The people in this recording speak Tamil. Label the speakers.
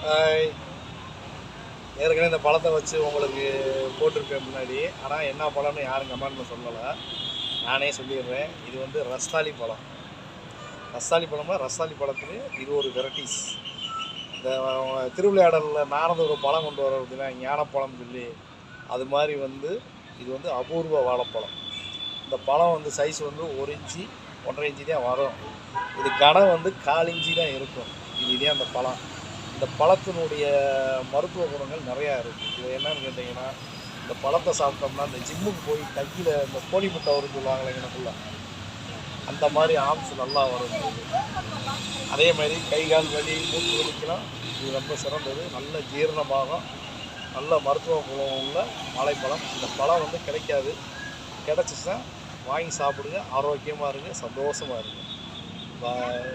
Speaker 1: ஆஹ் ஏற்கனவே இந்த பழத்தை வச்சு உங்களுக்கு போட்டிருப்பேன் முன்னாடி. ஆனால் என்ன பழம்னு யாரும் கமெண்ட்டில் சொல்லலை, நானே சொல்லிடுறேன். இது வந்து ரஸ்தாளி பழம். ரஸ்தாளி பழம்னா ரஸ்தாளி பழத்துக்கு இது ஒரு வெரைட்டிஸ். இந்த திருவிளையாடலில் நாரத ஒரு பழம் கொண்டு வர பார்த்தீங்கன்னா ஞானப்பழம் சொல்லி, அது மாதிரி வந்து இது வந்து அபூர்வ வாழைப்பழம். இந்த பழம் வந்து சைஸ் வந்து 1 இன்ச்சு 1.5 இன்ச்சு தான் வரும். இது கனம் வந்து 1/4 இன்ச்சு தான் இருக்கும். இதுதான் அந்த பழம். இந்த பழத்தினுடைய மருத்துவ குணங்கள் நிறையா இருக்குது. இது என்னன்னு கேட்டிங்கன்னா, இந்த பழத்தை சாப்பிட்டோம்னா இந்த ஜிம்முக்கு போய் கையில் இந்த கோழி முட்டை வரும்னு சொல்லுவாங்களே எனக்குள்ள, அந்த மாதிரி ஆர்ம்ஸ் நல்லா வரும். அதே மாதிரி கை கால் வலி மூட்டு வலிக்கெல்லாம் இது ரொம்ப சிறந்தது. நல்ல ஜீரணமாகும், நல்ல மருத்துவ குணம் உள்ள வாழைப்பழம். இந்த பழம் வந்து கிடைக்காது, கிடச்சிச்சுன்னா வாங்கி சாப்பிடுங்க. ஆரோக்கியமாக இருங்க, சந்தோஷமாக இருங்க. பாய்.